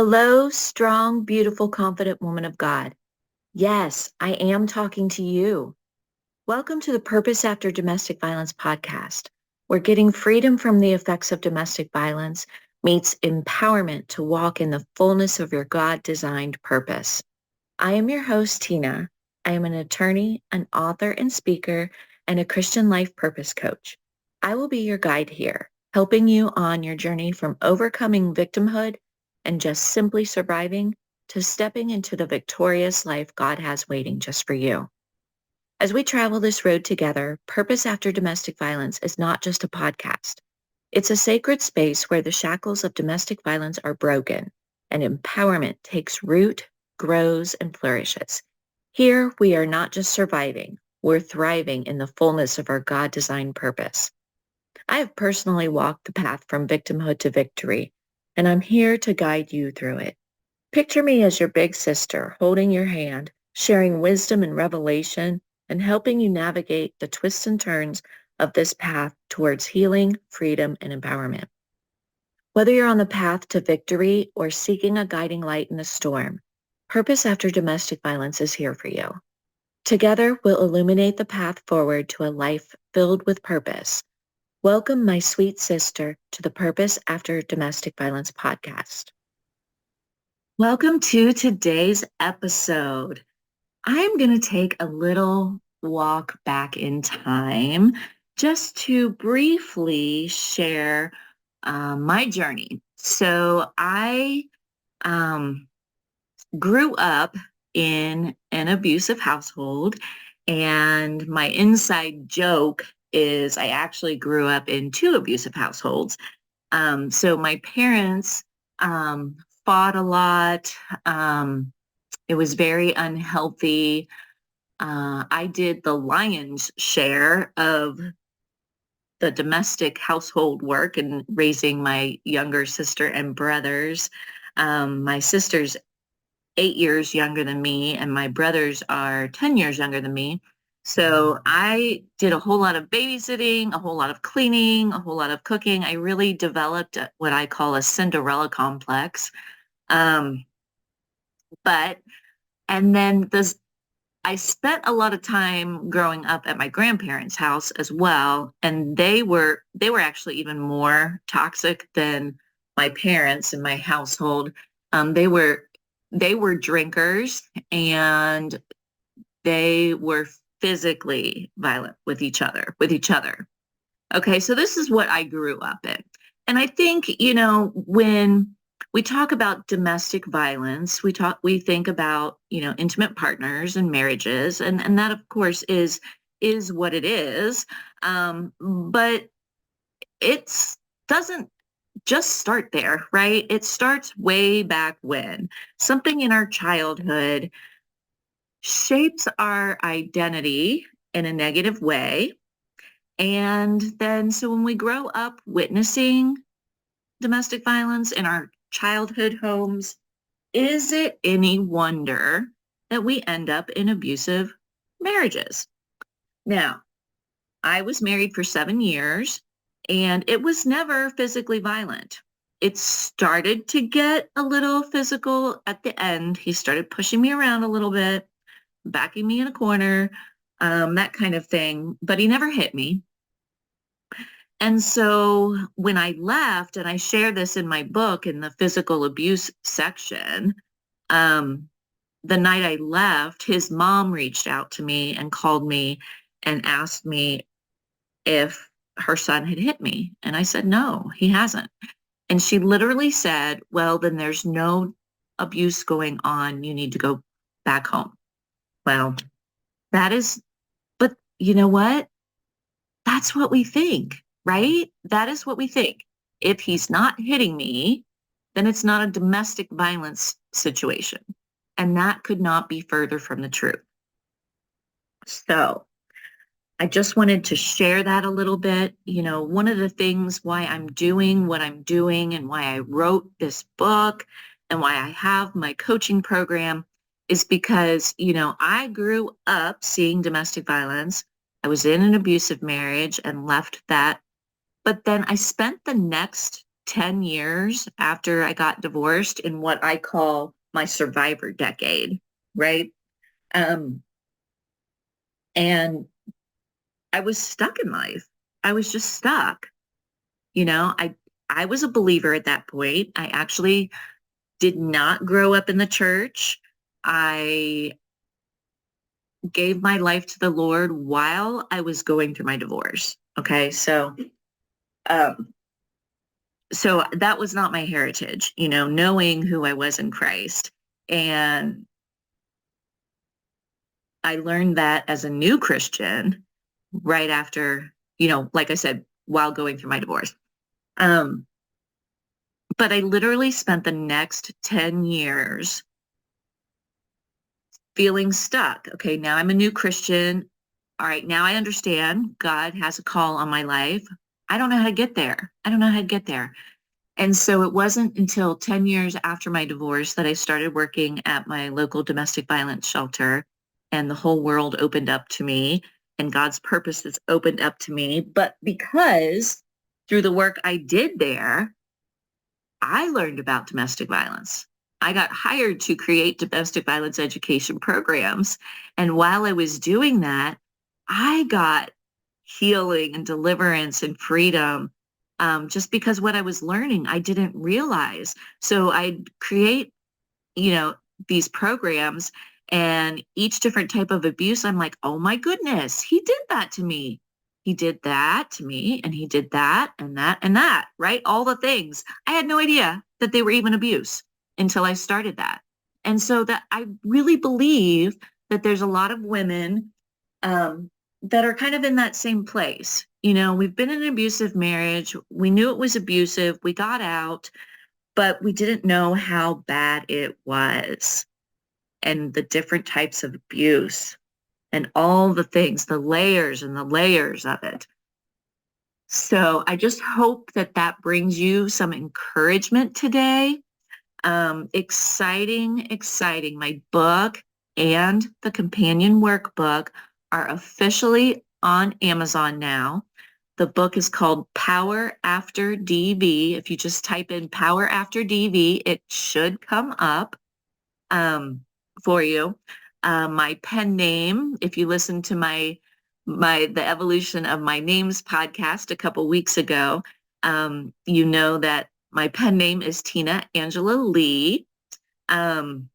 Hello, strong, beautiful, confident woman of God. Yes, I am talking to you. Welcome to the Purpose After Domestic Violence podcast, where getting freedom from the effects of domestic violence meets empowerment to walk in the fullness of your God-designed purpose. I am your host, Tina. I am an attorney, an author and speaker, and a Christian life purpose coach. I will be your guide here, helping you on your journey from overcoming victimhood and just simply surviving to stepping into the victorious life God has waiting just for you. As we travel this road together, Purpose After Domestic Violence is not just a podcast. It's a sacred space where the shackles of domestic violence are broken and empowerment takes root, grows, and flourishes. Here, we are not just surviving, we're thriving in the fullness of our God-designed purpose. I have personally walked the path from victimhood to victory, and I'm here to guide you through it. Picture me as your big sister, holding your hand, sharing wisdom and revelation, and helping you navigate the twists and turns of this path towards healing, freedom, and empowerment. Whether you're on the path to victory or seeking a guiding light in the storm, Purpose After Domestic Violence is here for you. Together, we'll illuminate the path forward to a life filled with purpose. Welcome, my sweet sister, to the Purpose After Domestic Violence podcast. Welcome to today's episode. I'm going to take a little walk back in time just to briefly share my journey. So I grew up in an abusive household, and my inside joke is I actually grew up in two abusive households. So my parents fought a lot. It was very unhealthy. I did the lion's share of the domestic household work and raising my younger sister and brothers. My sister's 8 years younger than me, and my brothers are 10 years younger than me. So I did a whole lot of babysitting, a whole lot of cleaning, a whole lot of cooking. I really developed what I call a Cinderella complex. Um, but, and then I spent a lot of time growing up at my grandparents' house as well, and they were actually even more toxic than my parents in my household. They were drinkers, and they were physically violent with each other. Okay, so this is what I grew up in. And I think, when we talk about domestic violence, we think about, intimate partners and marriages, and that of course is what it is. But it's doesn't just start there, right? It starts way back when something in our childhood shapes our identity in a negative way. And then, so when we grow up witnessing domestic violence in our childhood homes, is it any wonder that we end up in abusive marriages? Now, I was married for 7 years, and it was never physically violent. It started to get a little physical at the end. He started pushing me around a little bit, backing me in a corner, that kind of thing, but he never hit me. And so when I left, and I share this in my book in the physical abuse section, the night I left, his mom reached out to me and called me and asked me if her son had hit me. And I said, no, he hasn't. And she literally said, well, then there's no abuse going on. You need to go back home. Well, but you know what? That's what we think, right? That is what we think. If he's not hitting me, then it's not a domestic violence situation. And that could not be further from the truth. So I just wanted to share that a little bit. One of the things why I'm doing what I'm doing and why I wrote this book and why I have my coaching program is because, I grew up seeing domestic violence. I was in an abusive marriage and left that. But then I spent the next 10 years after I got divorced in what I call my survivor decade, right? Um, and I was stuck in life. I was just stuck. You know, I was a believer at that point. I actually did not grow up in the church. I gave my life to the Lord while I was going through my divorce. Okay. Um, so that was not my heritage, you know, knowing who I was in Christ. And I learned that as a new Christian right after, you know, like I said, while going through my divorce. Um, but I literally spent the next 10 years feeling stuck. Okay, now I'm a new Christian. All right, now I understand God has a call on my life. I don't know how to get there. I don't know how to get there. And so it wasn't until 10 years after my divorce that I started working at my local domestic violence shelter, and the whole world opened up to me and God's purposes opened up to me. But because through the work I did there, I learned about domestic violence. I got hired to create domestic violence education programs. And while I was doing that, I got healing and deliverance and freedom, just because what I was learning, I didn't realize. So I'd create, you know, these programs, and each different type of abuse, I'm like, oh my goodness, he did that to me. He did that to me, and he did that and that and that, right? All the things. I had no idea that they were even abuse until I started that. And so that I really believe that there's a lot of women um, that are kind of in that same place. You know, we've been in an abusive marriage. We knew it was abusive. We got out, but we didn't know how bad it was and the different types of abuse and all the things, the layers and the layers of it. So I just hope that that brings you some encouragement today. Exciting, exciting. My book and the companion workbook are officially on Amazon now. The book is called Power After DV. If you just type in Power After DV, it should come up for you. My pen name, if you listen to the Evolution of My Names podcast a couple weeks ago, you know that my pen name is Tina Angela Lee. Um,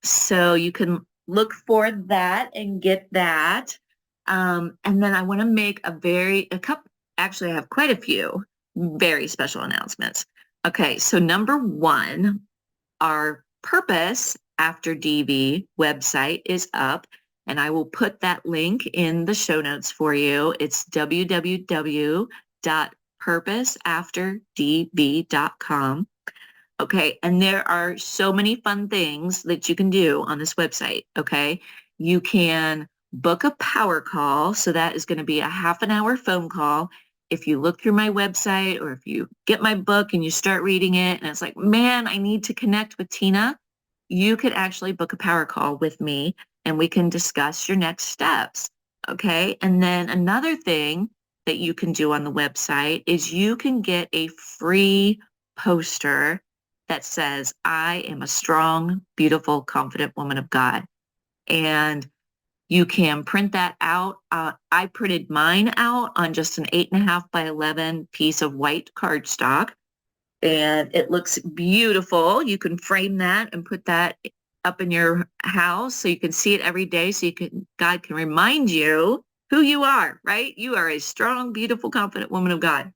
so you can look for that and get that. And then I want to make actually I have quite a few very special announcements. Okay, so number one, our Purpose After DV website is up, and I will put that link in the show notes for you. It's www.purposeafterdv.com. Okay, and there are so many fun things that you can do on this website. Okay, you can book a power call. So that is going to be a half an hour phone call. If you look through my website, or if you get my book and you start reading it and it's like, man, I need to connect with Tina, you could actually book a power call with me and we can discuss your next steps. Okay, and then another thing that you can do on the website is you can get a free poster that says, I am a strong, beautiful, confident woman of God. And you can print that out. I printed mine out on just an 8.5 by 11 piece of white cardstock, and it looks beautiful. You can frame that and put that up in your house so you can see it every day, so God can remind you who you are, right? You are a strong, beautiful, confident woman of God.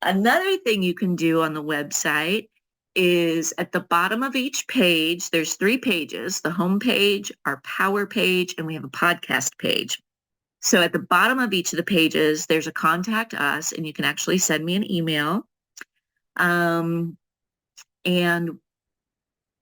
Another thing you can do on the website is at the bottom of each page, there's 3 pages, the home page, our power page, and we have a podcast page. So at the bottom of each of the pages, there's a contact us, and you can actually send me an email. And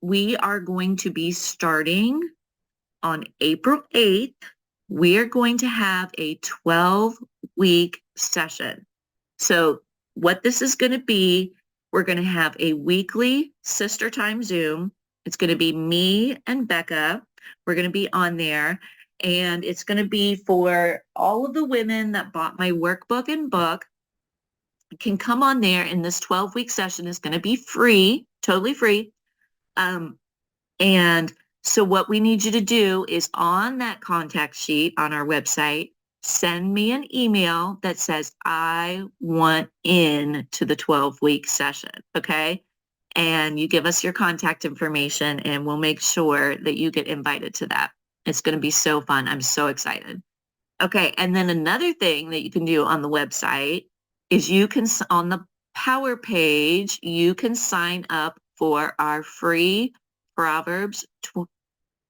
we are going to be starting on April 8th. We are going to have a 12-week session. So what this is going to be, we're going to have a weekly Sister Time Zoom. It's going to be me and Becca. We're going to be on there, and it's going to be for all of the women that bought my workbook and book. can come on there, and this 12-week session is going to be free, totally free. And so what we need you to do is on that contact sheet on our website, send me an email that says, I want in to the 12-week session, okay? And you give us your contact information, and we'll make sure that you get invited to that. It's going to be so fun. I'm so excited. Okay, and then another thing that you can do on the website is you can, on the Power page, you can sign up for our free Proverbs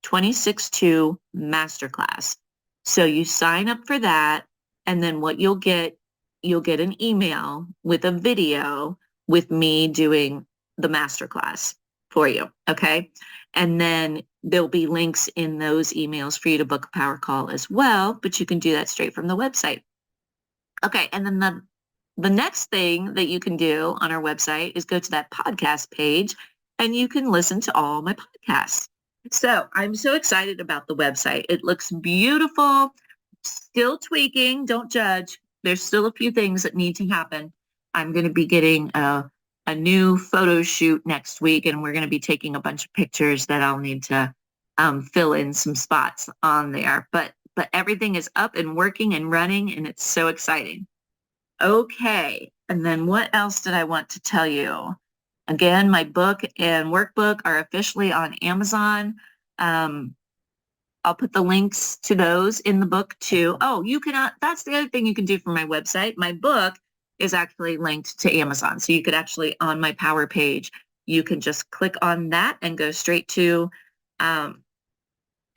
26:2 masterclass. So you sign up for that, and then what you'll get an email with a video with me doing the masterclass for you, okay? And then there'll be links in those emails for you to book a power call as well, but you can do that straight from the website. Okay, and then the next thing that you can do on our website is go to that podcast page, and you can listen to all my podcasts. So I'm so excited about the website. It looks beautiful, still tweaking, don't judge. There's still a few things that need to happen. I'm going to be getting a new photo shoot next week, and we're going to be taking a bunch of pictures that I'll need to fill in some spots on there. But everything is up and working and running, and it's so exciting. Okay, and then what else did I want to tell you? Again, my book and workbook are officially on Amazon. I'll put the links to those in the book too. Oh, you can, that's the other thing you can do from my website. My book is actually linked to Amazon. So you could actually, on my Power page, you can just click on that and go straight to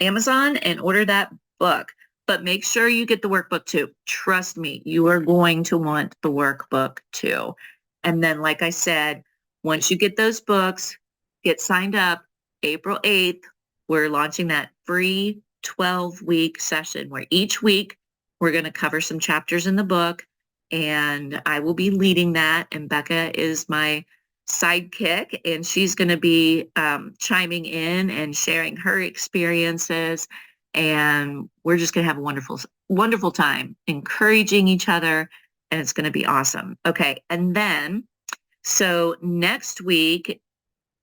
Amazon and order that book. But make sure you get the workbook too. Trust me, you are going to want the workbook too. And then, like I said, once you get those books, get signed up, April 8th, we're launching that free 12-week session where each week we're going to cover some chapters in the book, and I will be leading that. And Becca is my sidekick, and she's going to be chiming in and sharing her experiences. And we're just going to have a wonderful, wonderful time encouraging each other, and it's going to be awesome. Okay, and then, so next week,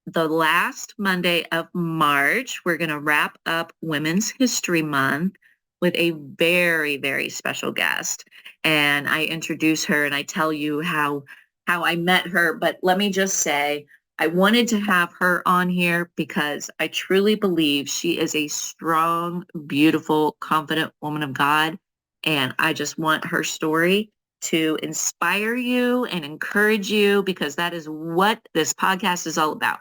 the last Monday of March, we're going to wrap up Women's History Month with a very, very special guest. And I introduce her and I tell you how I met her. But let me just say, I wanted to have her on here because I truly believe she is a strong, beautiful, confident woman of God. And I just want her story to inspire you and encourage you, because that is what this podcast is all about.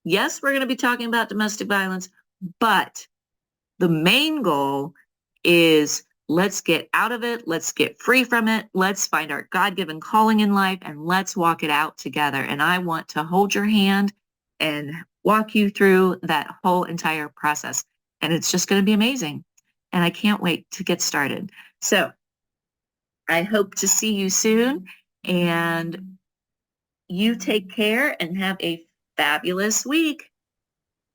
Yes, we're going to be talking about domestic violence, but the main goal is let's get out of it. Let's get free from it. Let's find our God-given calling in life, and let's walk it out together. And I want to hold your hand and walk you through that whole entire process. And it's just going to be amazing. And I can't wait to get started. So I hope to see you soon, and you take care and have a fabulous week.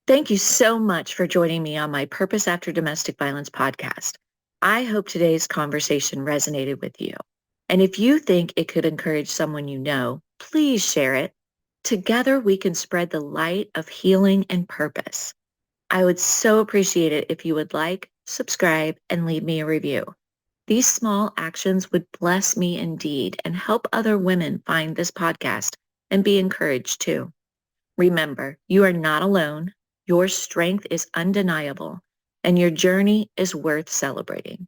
Thank you so much for joining me on my Purpose After Domestic Violence podcast. I hope today's conversation resonated with you. And if you think it could encourage someone you know, please share it. Together we can spread the light of healing and purpose. I would so appreciate it if you would like, subscribe, and leave me a review. These small actions would bless me indeed and help other women find this podcast and be encouraged too. Remember, you are not alone. Your strength is undeniable, and your journey is worth celebrating.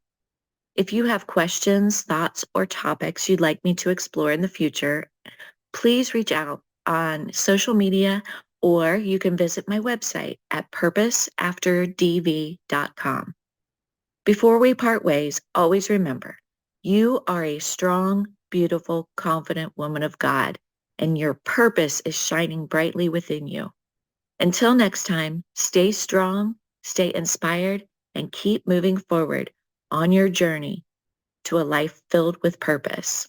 If you have questions, thoughts, or topics you'd like me to explore in the future, please reach out on social media, or you can visit my website at purposeafterdv.com. Before we part ways, always remember, you are a strong, beautiful, confident woman of God, and your purpose is shining brightly within you. Until next time, stay strong, stay inspired, and keep moving forward on your journey to a life filled with purpose.